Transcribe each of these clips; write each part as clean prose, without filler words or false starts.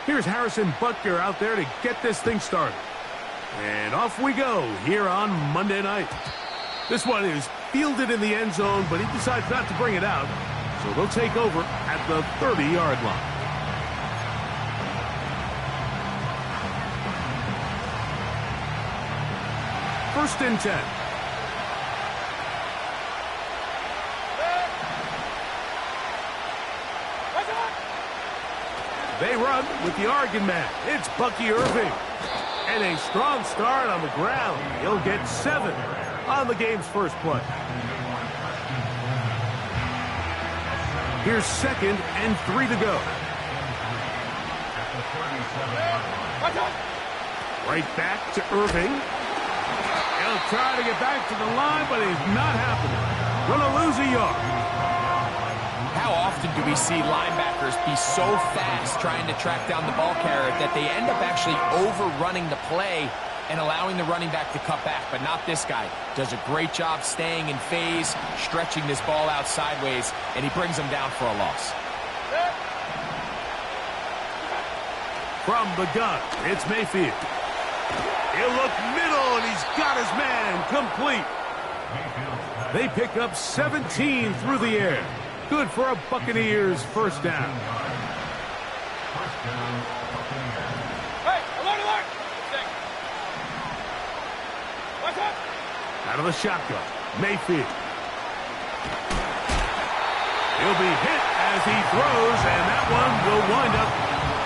Here's Harrison Butker out there to get this thing started. And off we go here on Monday night. This one is fielded in the end zone, but he decides not to bring it out. So they'll take over at the 30-yard line. First and 10. They run with the Oregon man. It's Bucky Irving. And a strong start on the ground. He'll get 7 on the game's first play. Here's 2nd and 3 to go. Right back to Irving. He'll try to get back to the line, but he's not happening. Gonna lose a yard. How often do we see linebackers be so fast trying to track down the ball carrier that they end up actually overrunning the play and allowing the running back to cut back? But not this guy. Does a great job staying in phase, stretching this ball out sideways, and he brings them down for a loss. From the gun, it's Mayfield. He'll look middle, and he's got his man complete. They pick up 17 through the air. Good for a Buccaneers first down. Hey, alert! Watch out! Out of the shotgun, Mayfield. He'll be hit as he throws, and that one will wind up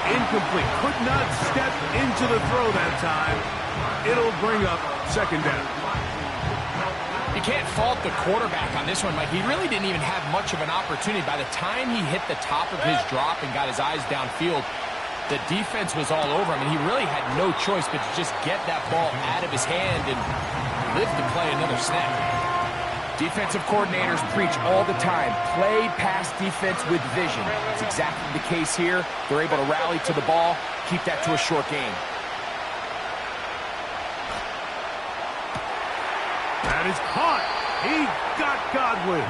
incomplete. Could not step into the throw that time. It'll bring up second down. You can't fault the quarterback on this one, Mike. He really didn't even have much of an opportunity. By the time he hit the top of his drop and got his eyes downfield, the defense was all over him, and he really had no choice but to just get that ball out of his hand and live to play another snap. Defensive coordinators preach all the time, play pass defense with vision. It's exactly the case here. They're able to rally to the ball, keep that to a short game. That is caught. He got Godwin.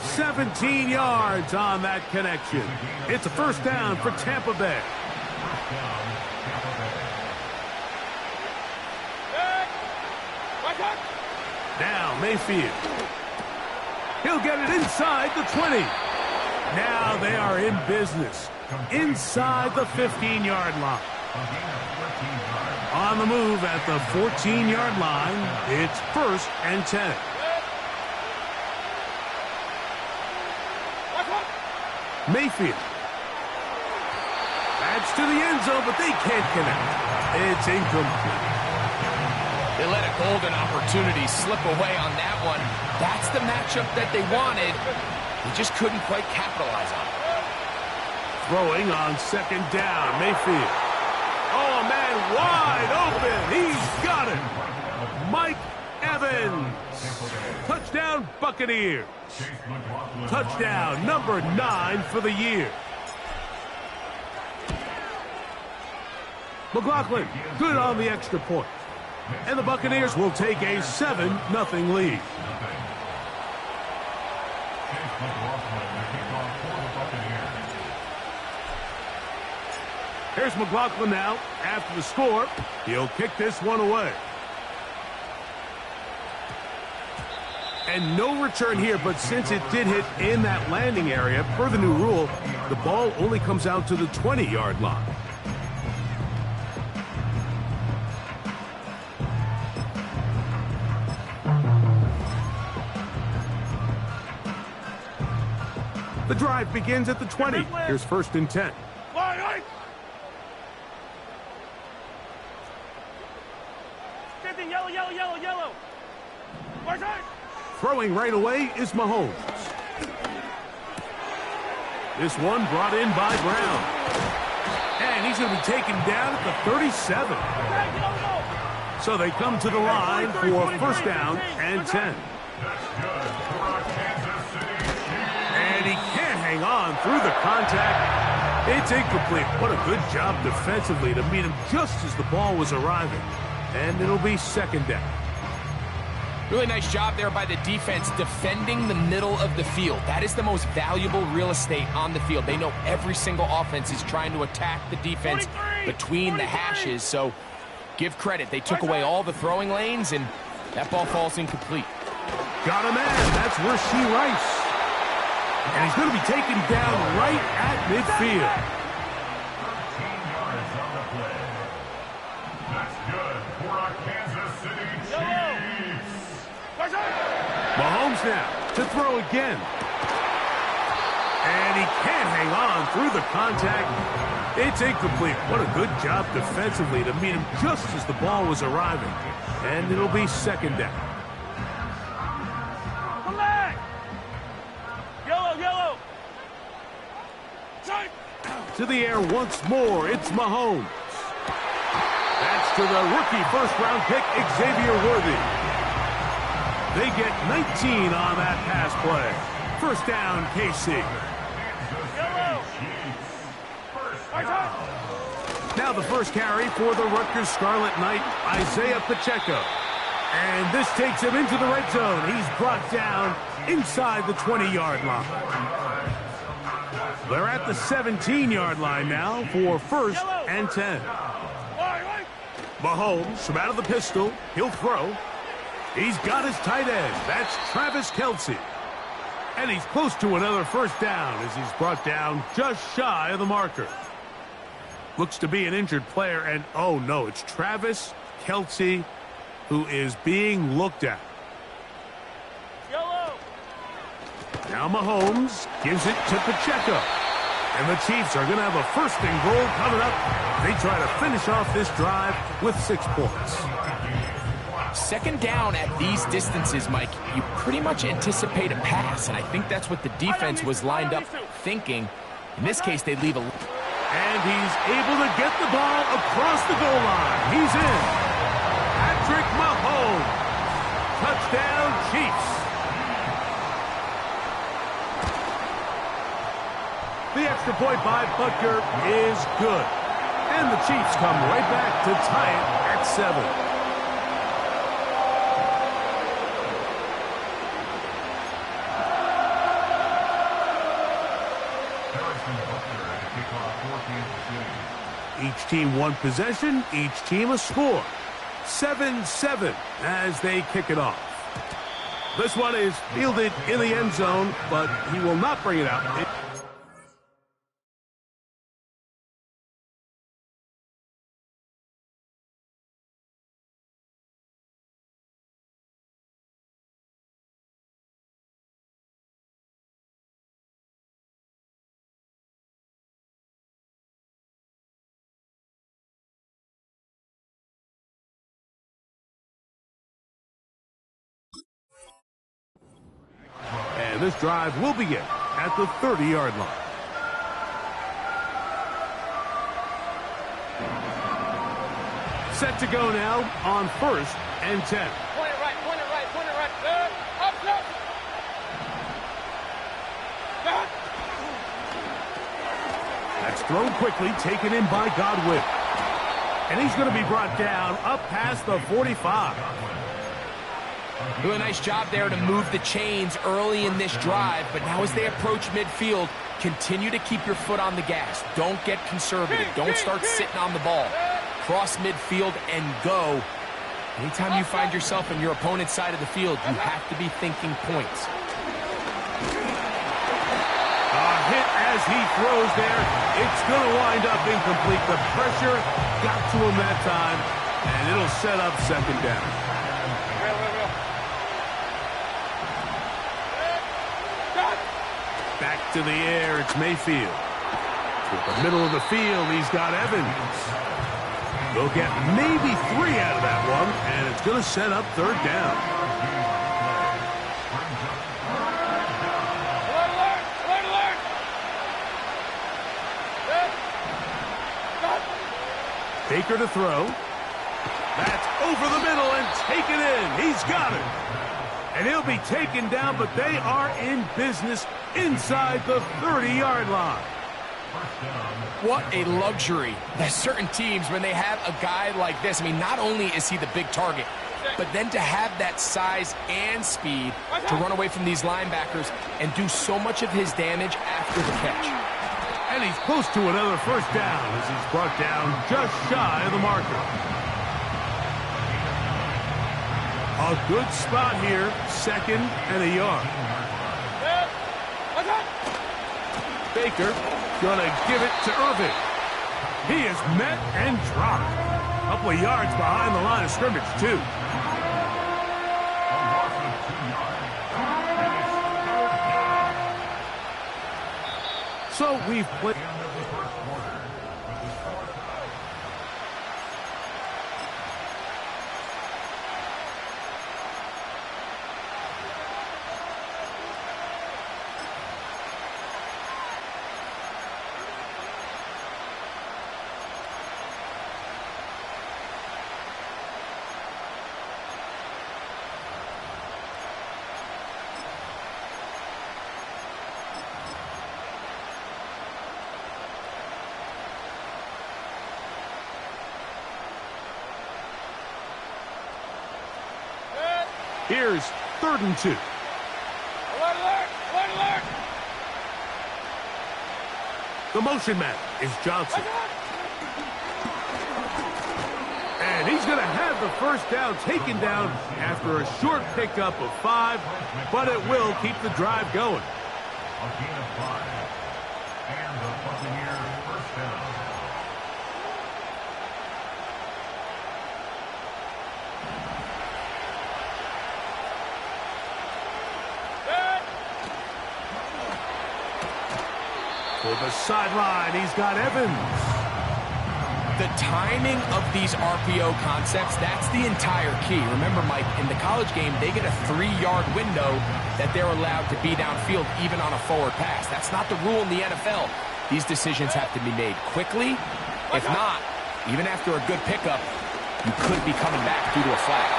17 yards on that connection. It's a first down for Tampa Bay. Now Mayfield. He'll get it inside the 20. Now they are in business. Inside the 15-yard line. On the move at the 14-yard line, it's 1st and 10. Mayfield. That's to the end zone, but they can't connect. It's incomplete. They let a golden opportunity slip away on that one. That's the matchup that they wanted. They just couldn't quite capitalize on it. Throwing on 2nd down, Mayfield. Oh, man, wide open. He's got it. Mike Evans. Touchdown, Buccaneers. Touchdown number 9 for the year. McLaughlin, good on the extra point. And the Buccaneers will take a 7-0 lead. Here's McLaughlin now. After the score, he'll kick this one away. And no return here, but since it did hit in that landing area, per the new rule, the ball only comes out to the 20-yard line. The drive begins at the 20. Here's 1st and 10. Yellow. Throwing right away is Mahomes. This one brought in by Brown. And he's going to be taken down at the 37. So they come to the line for 1st down and 10. And he can't hang on through the contact. It's incomplete. What a good job defensively to meet him just as the ball was arriving. And it'll be 2nd down. Really nice job there by the defense defending the middle of the field. That is the most valuable real estate on the field. They know every single offense is trying to attack the defense between the hashes, so give credit. They took away all the throwing lanes, and that ball falls incomplete. Got a man. That's Rashee Rice. And he's going to be taken down right at midfield. 13 yards on the play. That's good for our Kansas City Chiefs. Mahomes now to throw again. And he can't hang on through the contact. It's incomplete. What a good job defensively to meet him just as the ball was arriving. And it'll be second down. Come back! Yellow, yellow! Strike! To the air once more, it's Mahomes. That's to the rookie first-round pick, Xavier Worthy. They get 19 on that pass play. First down, KC. Yellow! Now the first carry for the Rutgers Scarlet Knight, Isaiah Pacheco. And this takes him into the red zone. He's brought down inside the 20-yard line. They're at the 17-yard line now for first and 10. Mahomes from out of the pistol. He'll throw. He's got his tight end. That's Travis Kelce. And he's close to another first down as he's brought down just shy of the marker. Looks to be an injured player, and oh no, it's Travis Kelce who is being looked at. Yellow! Now Mahomes gives it to Pacheco. And the Chiefs are going to have a first and goal coming up. They try to finish off this drive with 6 points. Second down at these distances, Mike, you pretty much anticipate a pass, and I think that's what the defense was lined up thinking. In this case, they leave a... And he's able to get the ball across the goal line. He's in. Patrick Mahomes. Touchdown, Chiefs. The extra point by Butker is good. And the Chiefs come right back to tie it at 7. Each team one possession, each team a score. 7-7 as they kick it off. This one is fielded in the end zone, but he will not bring it out. And this drive will begin at the 30-yard line. Set to go now on first and 10. Point it right, point it right, point it right. Up, up. That's thrown quickly, taken in by Godwin. And he's going to be brought down up past the 45. Do a nice job there to move the chains early in this drive, but now as they approach midfield, continue to keep your foot on the gas. Don't get conservative. Don't start sitting on the ball. Cross midfield and go. Anytime you find yourself on your opponent's side of the field, you have to be thinking points. A hit as he throws there. It's going to wind up incomplete. The pressure got to him that time, and it'll set up second down. Back to the air, it's Mayfield. To the middle of the field, he's got Evans. They'll get maybe 3 out of that one, and it's going to set up third down. Baker to throw. That's over the middle and taken in. He's got it. And he'll be taken down, but they are in business inside the 30-yard line. What a luxury. There's certain teams, when they have a guy like this, I mean, not only is he the big target, But then to have that size and speed to run away from these linebackers and do so much of his damage after the catch. And he's close to another first down as he's brought down just shy of the marker. A good spot here, 2nd and a yard. Baker gonna give it to Irving. He is met and dropped. A couple of yards behind the line of scrimmage, too. So we've played. Here's 3rd and 2. The motion man is Johnson. And he's going to have the first down taken down after a short pickup of 5, but it will keep the drive going. A gain of 5. And the Buccaneers first down. For the sideline, he's got Evans. The timing of these RPO concepts, that's the entire key. Remember, Mike, in the college game, they get a 3-yard window that they're allowed to be downfield even on a forward pass. That's not the rule in the NFL. These decisions have to be made quickly. If not, even after a good pickup, you could be coming back due to a flag.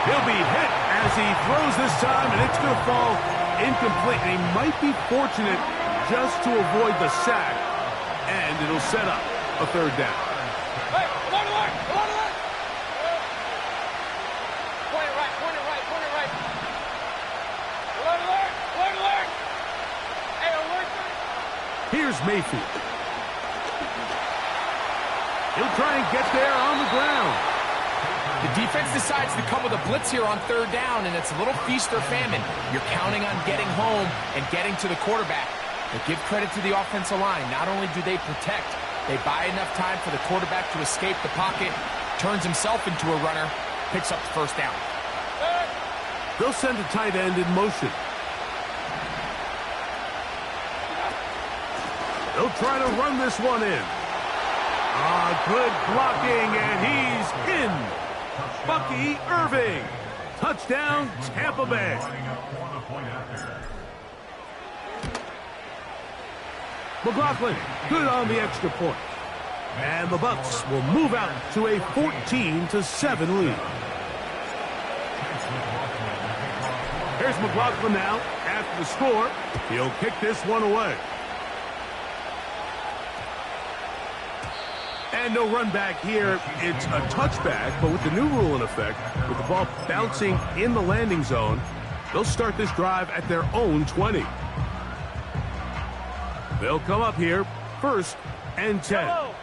He'll be hit as he throws this time, and it's going to fall incomplete. And he might be fortunate just to avoid the sack, and it'll set up a 3rd down. Hey, come on, alert! Come on, alert! Point it right, point it right, point it right. Alert, alert! Alert, alert! Hey, alert! Here's Mayfield. He'll try and get there on the ground. The defense decides to come with a blitz here on 3rd down, and it's a little feast or famine. You're counting on getting home and getting to the quarterback. But give credit to the offensive line. Not only do they protect, they buy enough time for the quarterback to escape the pocket, turns himself into a runner, picks up the first down. They'll send a tight end in motion. They'll try to run this one in. Good blocking, and he's in. Bucky Irving. Touchdown, Tampa Bay. McLaughlin, good on the extra point. And the Bucs will move out to a 14-7 lead. Here's McLaughlin now after the score. He'll kick this one away. And no run back here. It's a touchback, but with the new rule in effect, with the ball bouncing in the landing zone, they'll start this drive at their own 20. They'll come up here, 1st and 10. Yellow.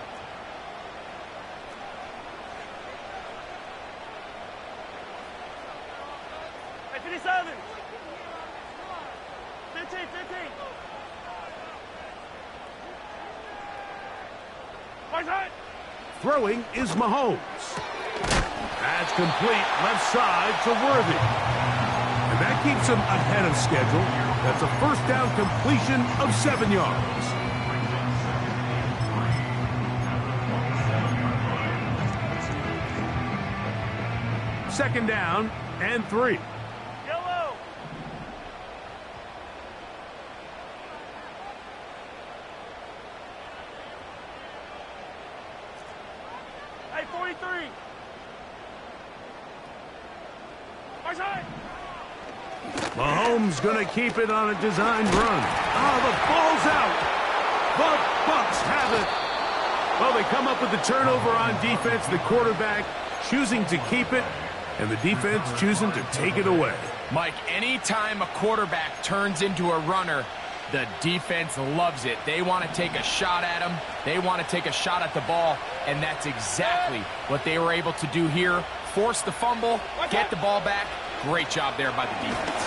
Hey, 57. 15, 15. Right side. Throwing is Mahomes. That's complete, left side to Worthy. And that keeps him ahead of schedule. That's a first down completion of 7 yards. Second down and 3. Yellow. Hey, 43. Right side. Mahomes going to keep it on a designed run. Oh, the ball's out. The Bucs have it. Well, they come up with the turnover on defense. The quarterback choosing to keep it. And the defense choosing to take it away. Mike, anytime a quarterback turns into a runner, the defense loves it. They want to take a shot at him. They want to take a shot at the ball, and that's exactly what they were able to do here. Force the fumble, get the ball back. Great job there by the defense.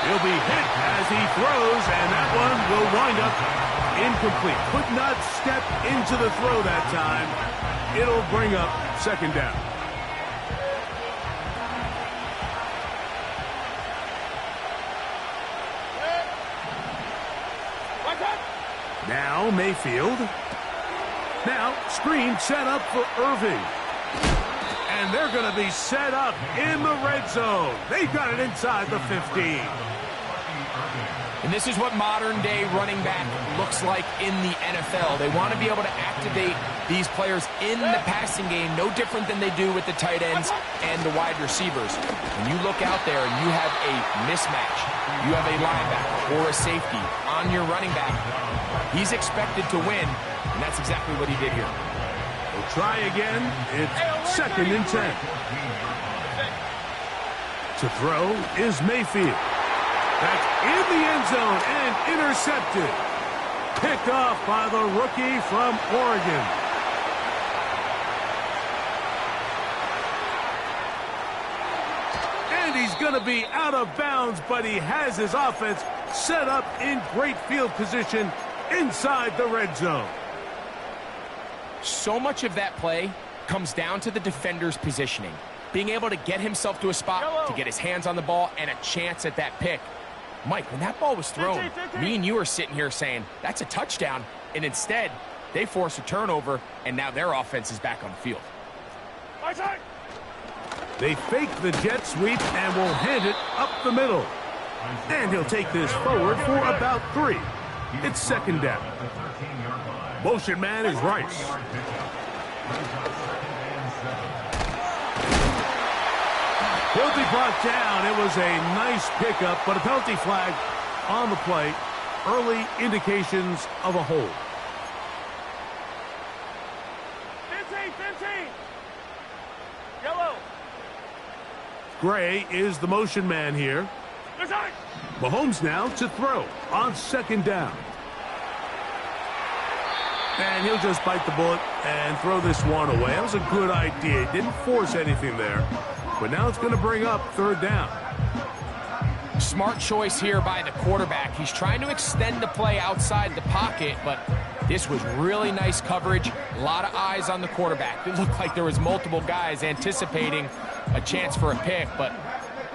He'll be hit as he throws, and that one will wind up incomplete. Could not step into the throw that time. It'll bring up second down. Now Mayfield. Now screen set up for Irving. And they're going to be set up in the red zone. They've got it inside the 15. And this is what modern-day running back looks like in the NFL. They want to be able to activate these players in the passing game, no different than they do with the tight ends and the wide receivers. When you look out there and you have a mismatch, you have a linebacker or a safety on your running back, he's expected to win, and that's exactly what he did here. We'll try again. It's second and 10. To throw is Mayfield. That's in the end zone and intercepted. Picked off by the rookie from Oregon. And he's going to be out of bounds, but he has his offense set up in great field position inside the red zone. So much of that play comes down to the defender's positioning. Being able to get himself to a spot, to get his hands on the ball, and a chance at that pick. Mike, when that ball was thrown, me and you are sitting here saying, that's a touchdown. And instead, they force a turnover, and now their offense is back on the field. They fake the jet sweep and will hand it up the middle. And he'll take this forward for about 3. It's second down. Motion man is Rice. He'll be brought down. It was a nice pickup, but a penalty flag on the play. Early indications of a hold. 15. Yellow. Gray is the motion man here. Mahomes now to throw on second down. And he'll just bite the bullet and throw this one away. That was a good idea. He didn't force anything there. But now it's going to bring up third down. Smart choice here by the quarterback. He's trying to extend the play outside the pocket, but this was really nice coverage. A lot of eyes on the quarterback. It looked like there was multiple guys anticipating a chance for a pick, but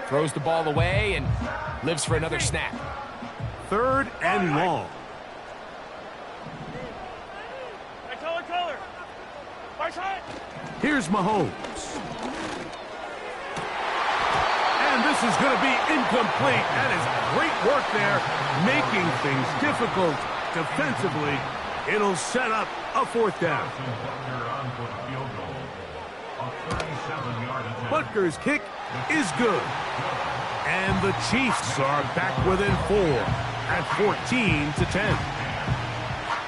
throws the ball away and lives for another snap. Third and long. Color. My side. Here's Mahomes. And this is going to be incomplete. That is great work there, making things difficult defensively. It'll set up a fourth down. Butker's kick is good. And the Chiefs are back within 4 at 14-10.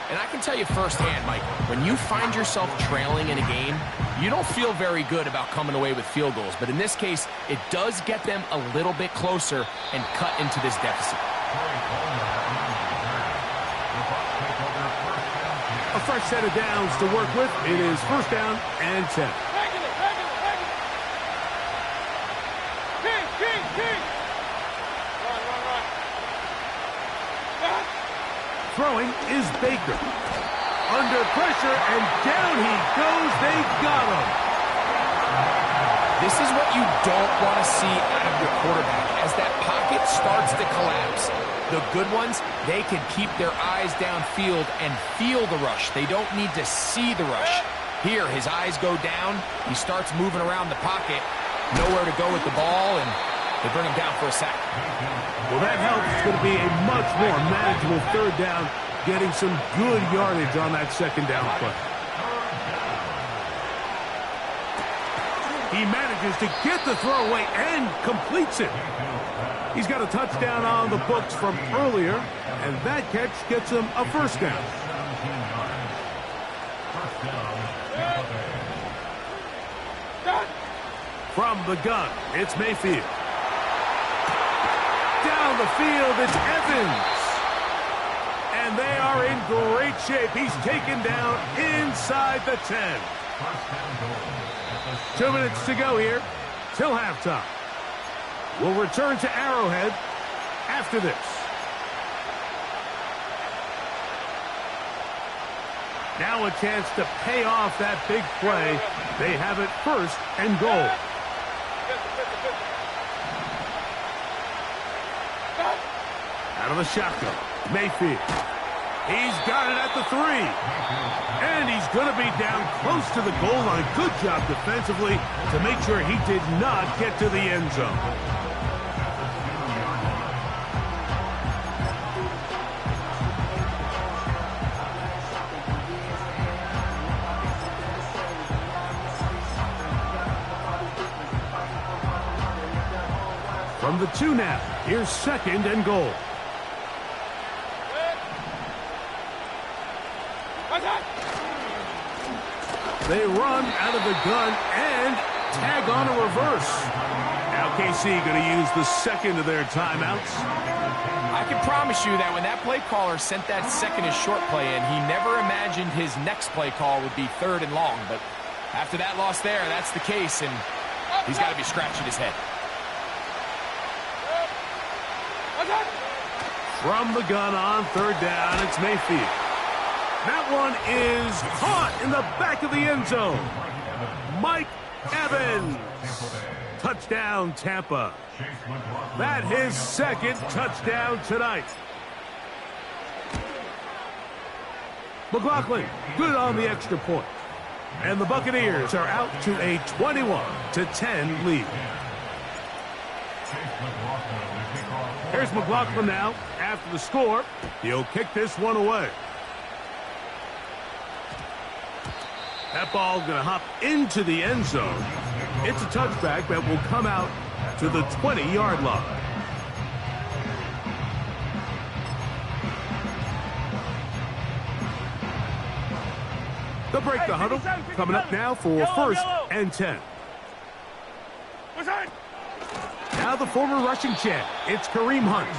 And I can tell you firsthand, Mike, when you find yourself trailing in a game, you don't feel very good about coming away with field goals. But in this case, it does get them a little bit closer and cut into this deficit. A fresh set of downs to work with. It is first down and 10. Throwing is Baker. Under pressure, and down he goes. They got him. This is what you don't want to see out of your quarterback. As that pocket starts to collapse, the good ones, they can keep their eyes downfield and feel the rush. They don't need to see the rush. Here, his eyes go down. He starts moving around the pocket. Nowhere to go with the ball, and they bring him down for a sack. Well, that helps. It's going to be a much more manageable third down, getting some good yardage on that second down play. He manages to get the throw away and completes it. He's got a touchdown on the books from earlier, and that catch gets him a first down. From the gun, it's Mayfield. Down the field, it's Evans. And they are in great shape. He's taken down inside the 10. 2 minutes to go here till halftime. We'll return to Arrowhead after this. Now a chance to pay off that big play. They have it first and goal. Out of the shotgun, Mayfield. He's got it at the 3. And he's going to be down close to the goal line. Good job defensively to make sure he did not get to the end zone. From the 2 now, here's second and goal. They run out of the gun and tag on a reverse. Now KC going to use the second of their timeouts. I can promise you that when that play caller sent that second as short play in, he never imagined his next play call would be 3rd and long. But after that loss there, that's the case, and he's got to be scratching his head. From the gun on 3rd down, it's Mayfield. That one is caught in the back of the end zone. Mike Evans. Touchdown, Tampa. That his second touchdown tonight. McLaughlin, good on the extra point. And the Buccaneers are out to a 21-10 lead. Here's McLaughlin now. After the score, he'll kick this one away. That ball's going to hop into the end zone. It's a touchback that will come out to the 20-yard line. They'll break the huddle. Coming up now for 1st and 10. Now the former rushing champ, it's Kareem Hunt.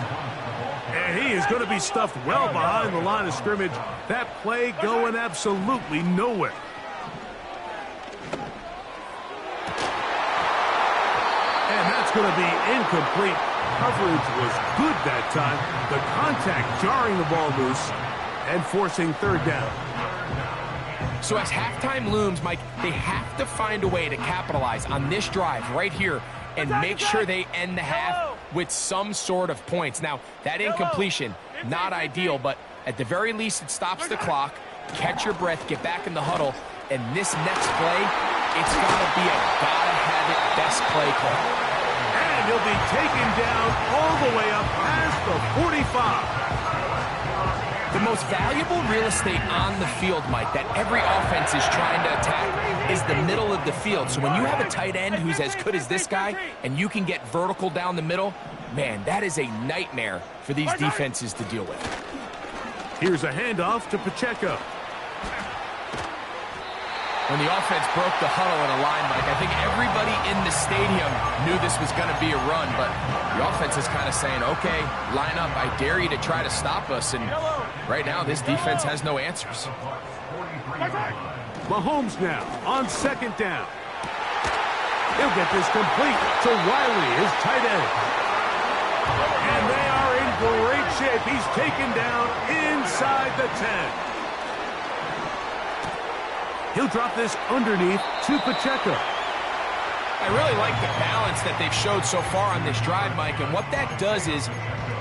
And he is going to be stuffed well behind the line of scrimmage. That play going absolutely nowhere. And that's going to be incomplete. Coverage was good that time. The contact jarring the ball loose and forcing 3rd down. So as halftime looms, Mike, they have to find a way to capitalize on this drive right here and make sure they end the half with some sort of points. Now, that incompletion, not ideal, but at the very least it stops the clock. Catch your breath, get back in the huddle, and this next play, it's got to be a gotta-have-it best play call. And he'll be taken down all the way up past the 45. The most valuable real estate on the field, Mike, that every offense is trying to attack is the middle of the field. So when you have a tight end who's as good as this guy and you can get vertical down the middle, man, that is a nightmare for these defenses to deal with. Here's a handoff to Pacheco. When the offense broke the huddle in a line, Mike, I think everybody in the stadium knew this was going to be a run, but the offense is kind of saying, okay, line up, I dare you to try to stop us, and right now this defense has no answers. Mahomes now on 2nd down. He'll get this complete to Riley, his tight end. And they are in great shape. He's taken down inside the 10. He'll drop this underneath to Pacheco. I really like the balance that they've showed so far on this drive, Mike, and what that does is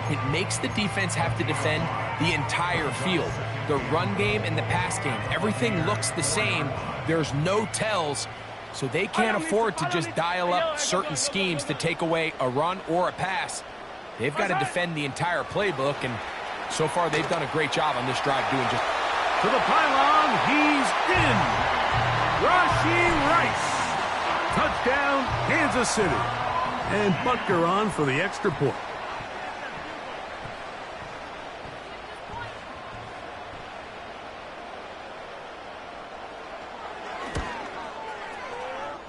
it makes the defense have to defend the entire field. The run game and the pass game, everything looks the same. There's no tells, so they can't afford to just dial up certain schemes to take away a run or a pass. They've got to defend the entire playbook, and so far they've done a great job on this drive doing just... To the pylon, he's in. Rashee Rice. Touchdown, Kansas City. And Butker on for the extra point.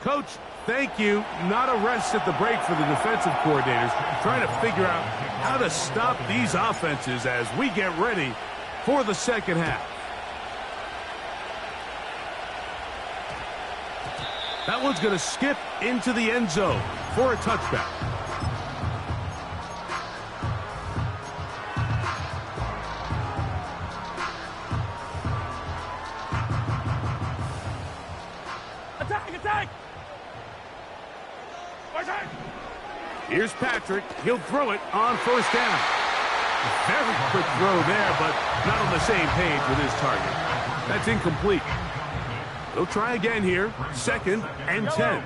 Coach, thank you. Not a rest at the break for the defensive coordinators, trying to figure out how to stop these offenses as we get ready for the second half. That one's going to skip into the end zone for a touchback. Here's Patrick. He'll throw it on first down. Very quick throw there, but not on the same page with his target. That's incomplete. They'll try again here. 2nd and 10.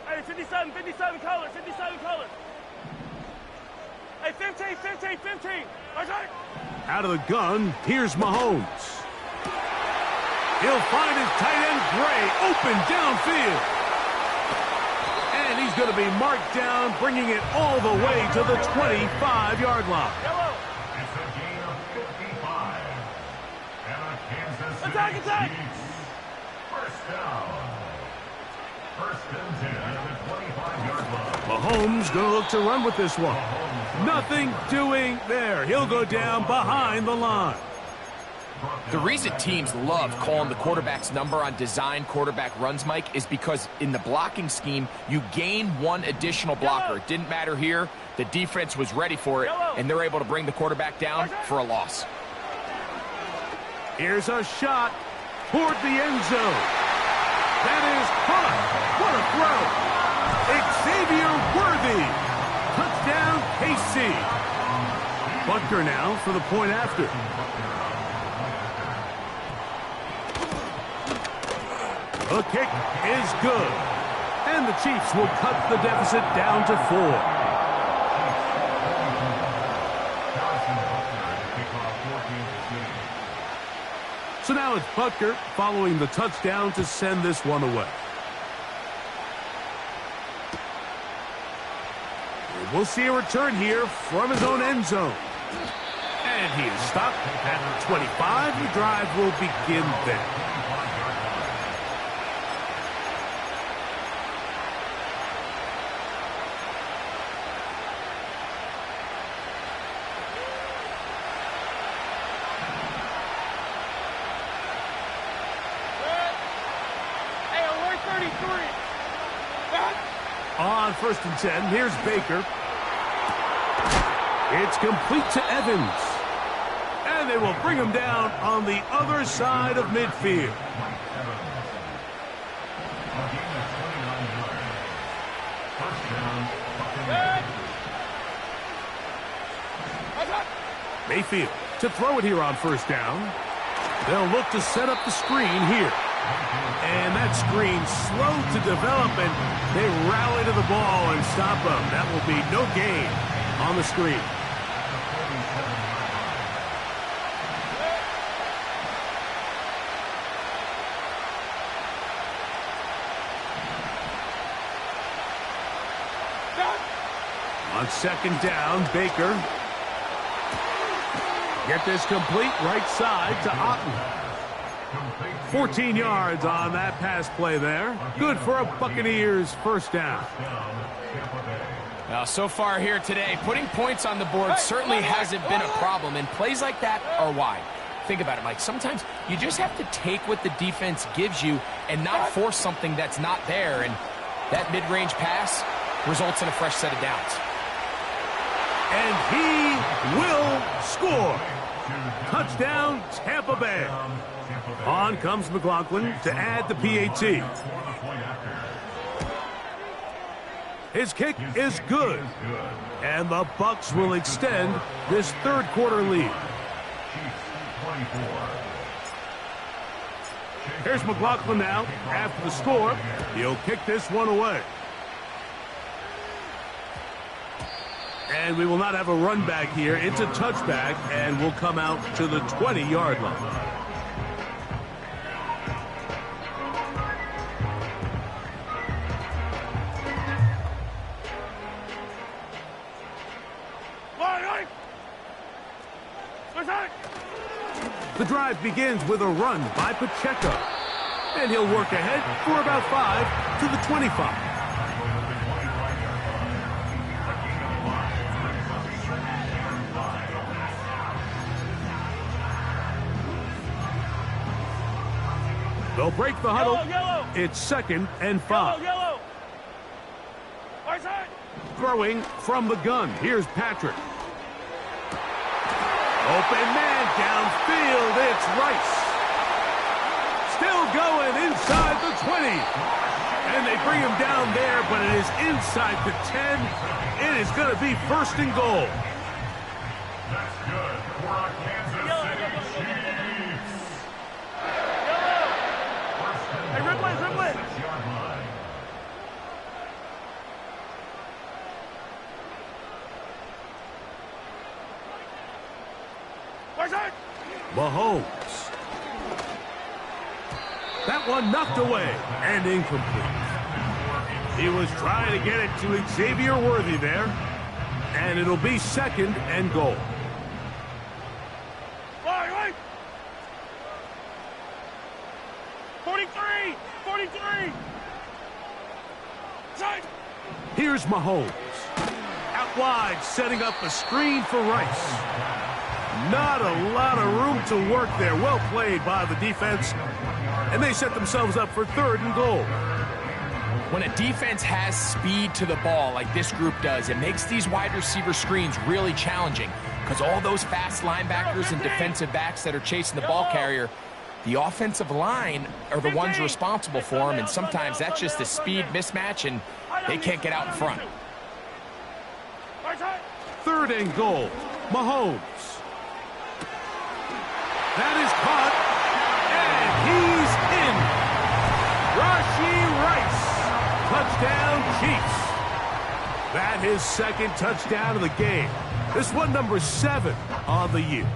Hey, 57 colors, 57 colors. Hey, 15. Out of the gun, here's Mahomes. He'll find his tight end, Gray, open downfield. And he's going to be marked down, bringing it all the way to the 25-yard line. Yellow. It's a gain of 55. And a Kansas City Attack. Chiefs. First down. 1st and 10 at the 25-yard line. Mahomes going to look to run with this one. Nothing doing there. He'll go down behind the line. The reason teams love calling the quarterback's number on design quarterback runs, Mike, is because in the blocking scheme, you gain one additional blocker. It didn't matter here. The defense was ready for it, and they're able to bring the quarterback down for a loss. Here's a shot toward the end zone. That is caught. What a throw. Xavier Worthy. Touchdown, KC. Butker now for the point after. The kick is good. And the Chiefs will cut the deficit down to 4. So now it's Butker following the touchdown to send this one away. And we'll see a return here from his own end zone. And he is stopped at the 25. The drive will begin there. On 1st and 10, here's Baker. It's complete to Evans. And they will bring him down on the other side of midfield. Mayfield to throw it here on 1st down. They'll look to set up the screen here. And that screen slow to develop, and they rally to the ball and stop them. That will be no gain on the screen. On 2nd down, Baker. Get this complete right side to Otten. 14 yards on that pass play there. Good for a Buccaneers 1st down. Now, so far here today, putting points on the board certainly hasn't been a problem, and plays like that are why. Think about it, Mike. Sometimes you just have to take what the defense gives you and not force something that's not there, and that mid-range pass results in a fresh set of downs. And he will score. Touchdown, Tampa Bay. On comes McLaughlin to add the PAT. His kick is good. And the Bucs will extend this 3rd quarter lead. Here's McLaughlin now. After the score, he'll kick this one away. And we will not have a run back here. It's a touchback, and we'll come out to the 20-yard line. The drive begins with a run by Pacheco. And he'll work ahead for about 5 to the 25. They'll break the huddle. Yellow. It's 2nd and 5. Yellow. Right side. Throwing from the gun. Here's Patrick. Open man downfield. It's Rice. Still going inside the 20. And they bring him down there, but it is inside the 10. It is going to be 1st and goal. That's good for our Kansas City Chiefs. Hey, Ripley. 6-yard line. Right side. Mahomes. That one knocked away and incomplete. He was trying to get it to Xavier Worthy there. And it'll be 2nd and goal. Right. 43. Side. Here's Mahomes. Out wide, setting up a screen for Rice. Not a lot of room to work there. Well played by the defense. And they set themselves up for 3rd and goal. When a defense has speed to the ball like this group does, it makes these wide receiver screens really challenging because all those fast linebackers and defensive backs that are chasing the ball carrier, the offensive line are the ones responsible for them, and sometimes that's just a speed mismatch, and they can't get out in front. 3rd and goal. Mahomes. That is caught, and he's in. Rashee Rice. Touchdown, Chiefs. That is 2nd touchdown of the game. This one number 7 on the year.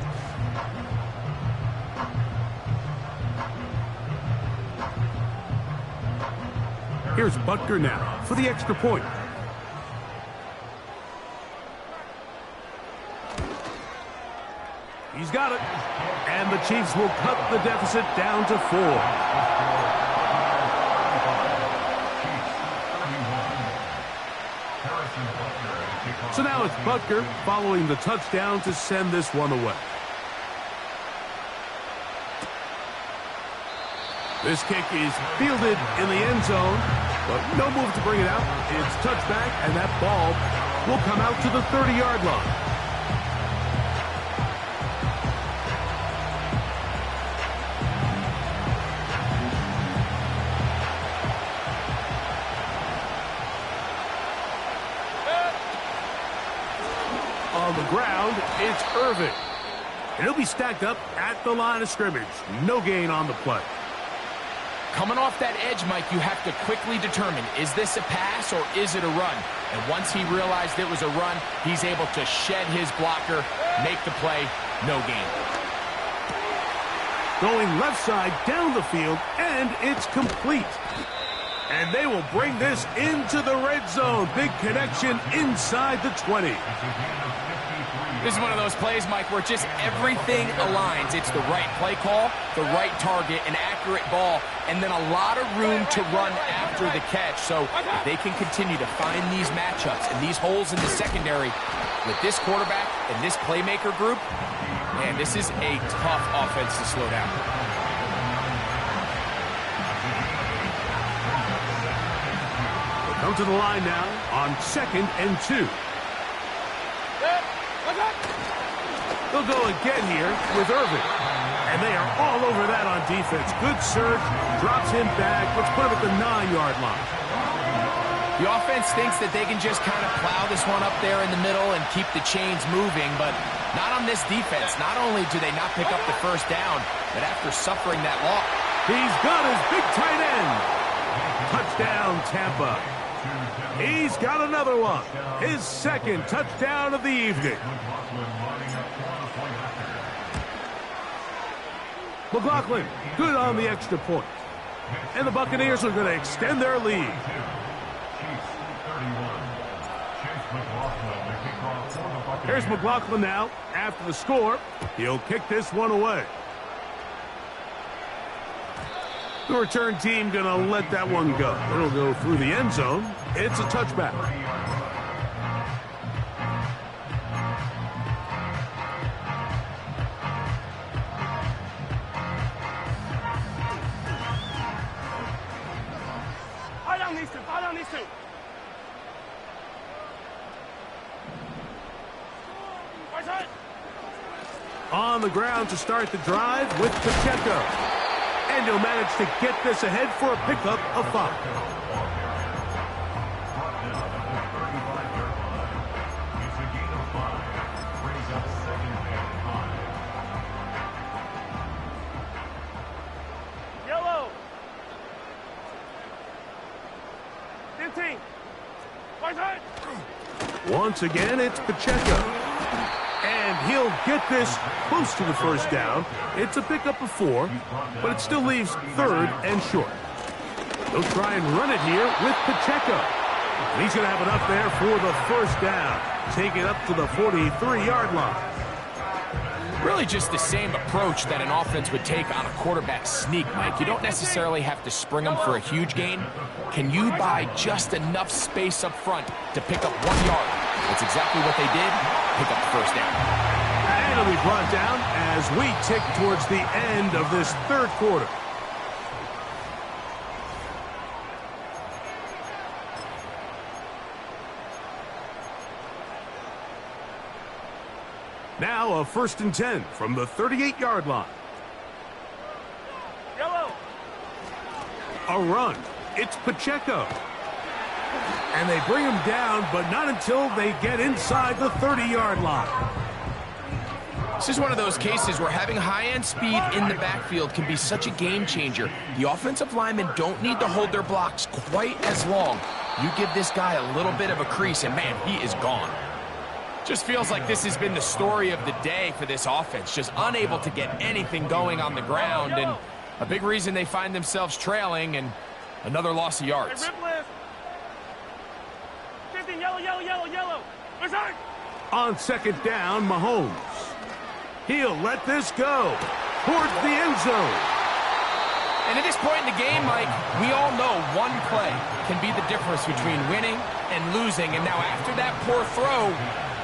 Here's Butker now for the extra point. He's got it. And the Chiefs will cut the deficit down to 4. So now it's Butker following the touchdown to send this one away. This kick is fielded in the end zone, but no move to bring it out. It's touchback, and that ball will come out to the 30-yard line. On the ground, it's Irving. And he'll be stacked up at the line of scrimmage. No gain on the play. Coming off that edge, Mike, you have to quickly determine, is this a pass or is it a run? And once he realized it was a run, he's able to shed his blocker, make the play, no gain. Going left side down the field, and it's complete. And they will bring this into the red zone. Big connection inside the 20. This is one of those plays, Mike, where just everything aligns. It's the right play call, the right target, an accurate ball, and then a lot of room to run after the catch. So if they can continue to find these matchups and these holes in the secondary with this quarterback and this playmaker group, man, this is a tough offense to slow down. They'll come to the line now on 2nd and 2. They'll go again here with Irving. And they are all over that on defense. Good surge, drops him back. Let's put him at the 9-yard line. The offense thinks that they can just kind of plow this one up there in the middle and keep the chains moving, but not on this defense. Not only do they not pick up the 1st down, but after suffering that loss. He's got his big tight end. Touchdown, Tampa. He's got another one. His 2nd touchdown of the evening. McLaughlin, good on the extra point. And the Buccaneers are going to extend their lead. Here's McLaughlin now. After the score, he'll kick this one away. The return team going to let that one go. It'll go through the end zone. It's a touchback. Fall down these two. Right side. On the ground to start the drive with Pacheco. And he'll manage to get this ahead for a pickup of 5. Yellow. 15. Right side. Once again, it's Pacheco. And he'll get this close to the first down. It's a pickup of 4, but it still leaves 3rd and short. They'll try and run it here with Pacheco. And he's going to have enough there for the first down. Take it up to the 43-yard line. Really just the same approach that an offense would take on a quarterback sneak, Mike. You don't necessarily have to spring them for a huge gain. Can you buy just enough space up front to pick up 1 yard? That's exactly what they did. Pick up the first down. And it'll be brought down as we tick towards the end of this 3rd quarter. Now a 1st and 10 from the 38-yard line. Yellow. A run. It's Pacheco. And they bring him down, but not until they get inside the 30-yard line. This is one of those cases where having high-end speed in the backfield can be such a game changer. The offensive linemen don't need to hold their blocks quite as long. You give this guy a little bit of a crease, and man, he is gone. Just feels like this has been the story of the day for this offense. Just unable to get anything going on the ground, and a big reason they find themselves trailing, and another loss of yards. Yellow. On 2nd down, Mahomes. He'll let this go towards the end zone. And at this point in the game, Mike, we all know one play can be the difference between winning and losing. And now after that poor throw,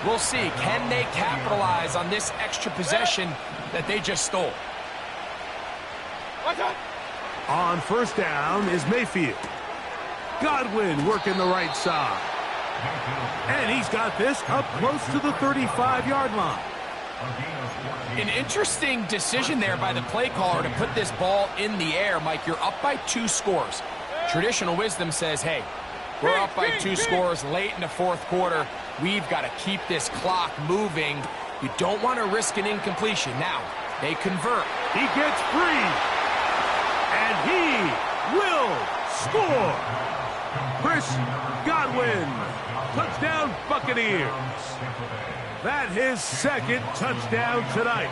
we'll see, can they capitalize on this extra possession that they just stole? On 1st down is Mayfield. Godwin working the right side. And he's got this up close to the 35-yard line. An interesting decision there by the play caller to put this ball in the air. Mike, you're up by 2 scores. Traditional wisdom says, hey, we're up by 2 scores late in the 4th quarter. We've got to keep this clock moving. You don't want to risk an incompletion. Now, they convert. He gets free. And he will score. Chris Godwin. Touchdown, Buccaneers. That his 2nd touchdown tonight.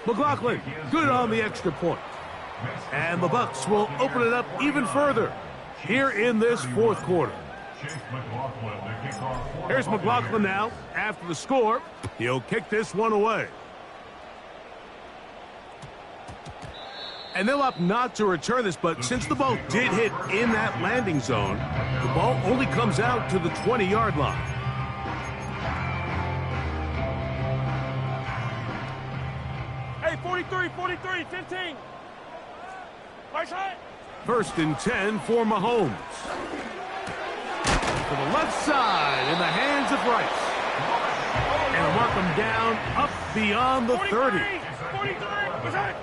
McLaughlin, good on the extra point. And the Bucs will open it up even further here in this 4th quarter. Here's McLaughlin now. After the score, he'll kick this one away. And they'll opt not to return this, but since the ball did hit in that landing zone, the ball only comes out to the 20-yard line. Hey, 43, 15. Right side. 1st and 10 for Mahomes. To the left side in the hands of Rice. And mark him down up beyond the 30. 43.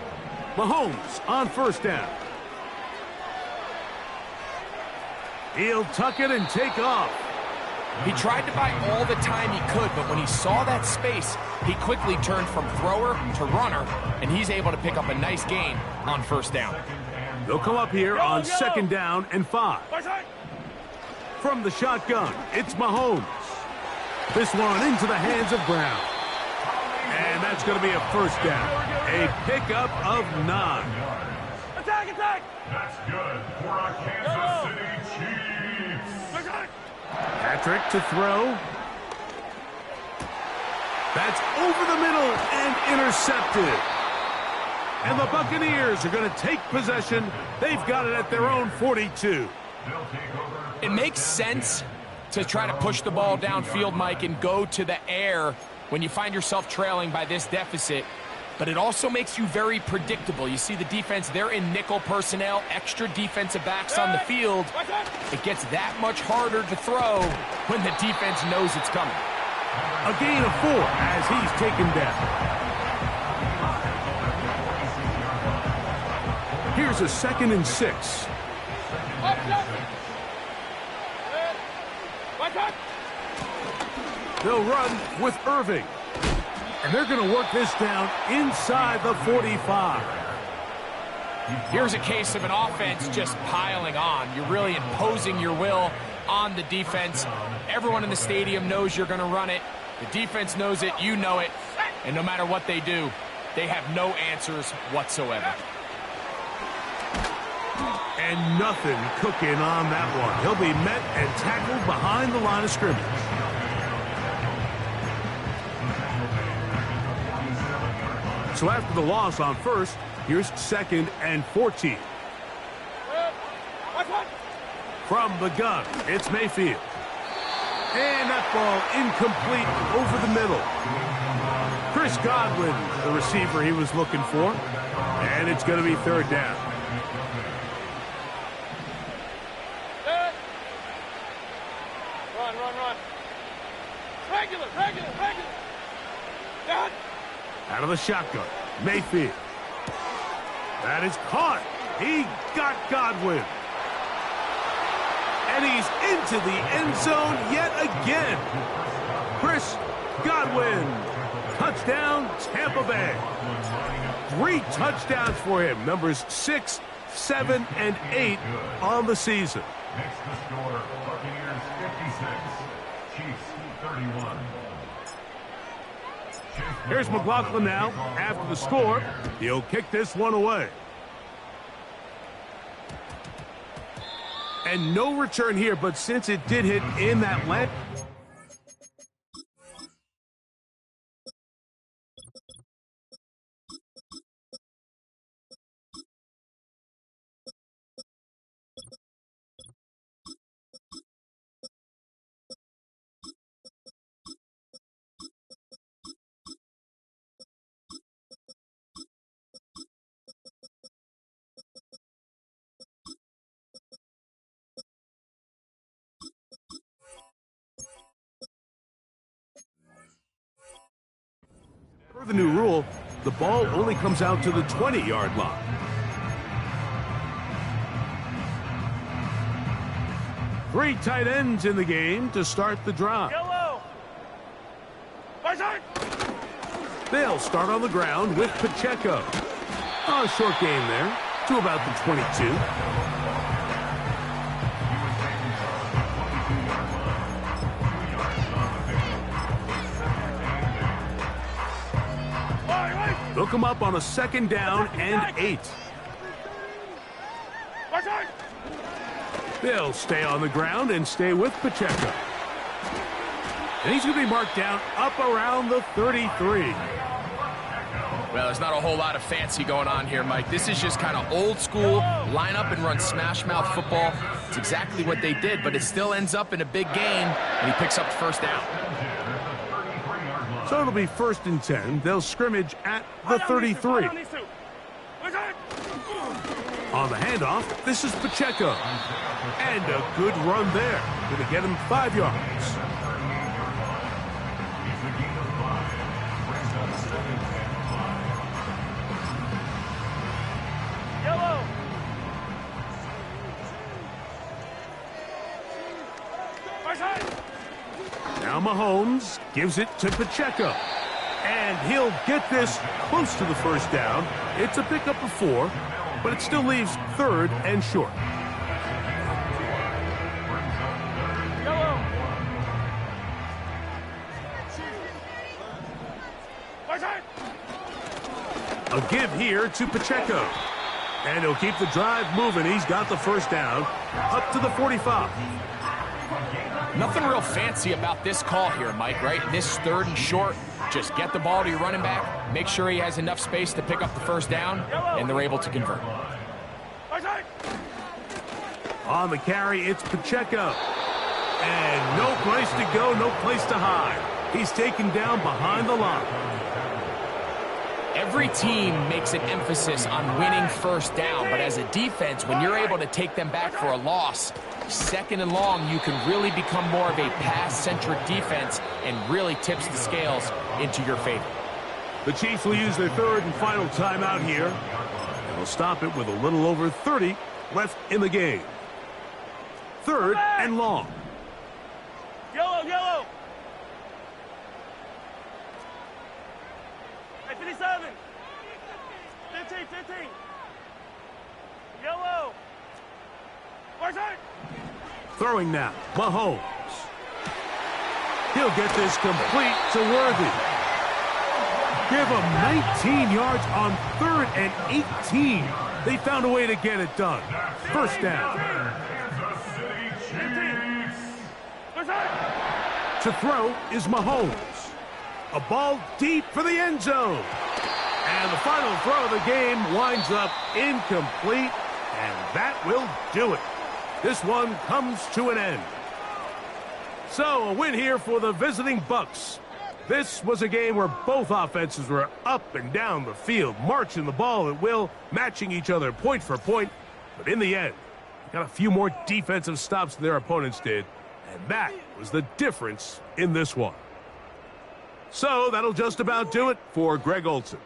Mahomes on 1st down. He'll tuck it and take off. He tried to buy all the time he could, but when he saw that space, he quickly turned from thrower to runner, and he's able to pick up a nice gain on 1st down. They'll come up here on 2nd down and 5. From the shotgun, it's Mahomes. This one into the hands of Brown. And that's going to be a 1st down. A pickup of 9. Attack! That's good for our Kansas City Chiefs. Patrick to throw. That's over the middle and intercepted. And the Buccaneers are going to take possession. They've got it at their own 42. It makes sense to try to push the ball downfield, Mike, and go to the air when you find yourself trailing by this deficit. But it also makes you very predictable. You see the defense, they're in nickel personnel, extra defensive backs on the field. It gets that much harder to throw when the defense knows it's coming. A gain of 4 as he's taken down. Here's a 2nd and 6. They'll run with Irving. And they're going to work this down inside the 45. Here's a case of an offense just piling on. You're really imposing your will on the defense. Everyone in the stadium knows you're going to run it. The defense knows it, you know it. And no matter what they do, they have no answers whatsoever. And nothing cooking on that one. He'll be met and tackled behind the line of scrimmage. So after the loss on first, here's 2nd and 14. From the gun, it's Mayfield. And that ball incomplete over the middle. Chris Godwin, the receiver he was looking for. And it's going to be 3rd down. Run. Regular. Dad. Out of the shotgun, Mayfield. That is caught. He got Godwin. And he's into the end zone yet again. Chris Godwin. Touchdown, Tampa Bay. 3 touchdowns for him. Numbers 6, 7, and 8 on the season. Next to score, Buccaneers 56, Chiefs 31. Here's McLaughlin now. After the score, he'll kick this one away. And no return here, but since it did hit in that land... Per the new rule, the ball only comes out to the 20-yard line. Three tight ends in the game to start the drive. Yellow. They'll start on the ground with Pacheco. A short game there to about the 22. Look him up on a 2nd down and 8. They'll stay on the ground and stay with Pacheco. And he's going to be marked down up around the 33. Well, there's not a whole lot of fancy going on here, Mike. This is just kind of old school, line up and run smash mouth football. It's exactly what they did, but it still ends up in a big gain, and he picks up the 1st down. So it'll be 1st and 10. They'll scrimmage at the 33. On the handoff, this is Pacheco. And a good run there. Going to get him 5 yards. Yellow. Now Mahomes gives it to Pacheco. And he'll get this close to the 1st down. It's a pickup of 4, but it still leaves 3rd and short. Yellow. A give here to Pacheco. And he'll keep the drive moving. He's got the 1st down up to the 45. Nothing real fancy about this call here, Mike, right? This 3rd and short, Just get the ball to your running back, make sure he has enough space to pick up the first down, and they're able to convert. On the carry, it's Pacheco. And no place to go, no place to hide. He's taken down behind the line. Every team makes an emphasis on winning first down, but as a defense, when you're able to take them back for a loss, second and long, you can really become more of a pass-centric defense and really tips the scales into your favor. The Chiefs will use their third and final timeout here. They'll stop it with a little over 30 left in the game. Third and long. Yellow, yellow. Hey, 57. 15, 15. Yellow. Throwing now, Mahomes. He'll get this complete to Worthy. Give him 19 yards on 3rd and 18. They found a way to get it done. First down. To throw is Mahomes. A ball deep for the end zone. And the final throw of the game winds up incomplete, and that will do it. This one comes to an end. So, a win here for the visiting Bucs. This was a game where both offenses were up and down the field, marching the ball at will, matching each other point for point. But in the end, they got a few more defensive stops than their opponents did, and that was the difference in this one. So, that'll just about do it for Greg Olsen.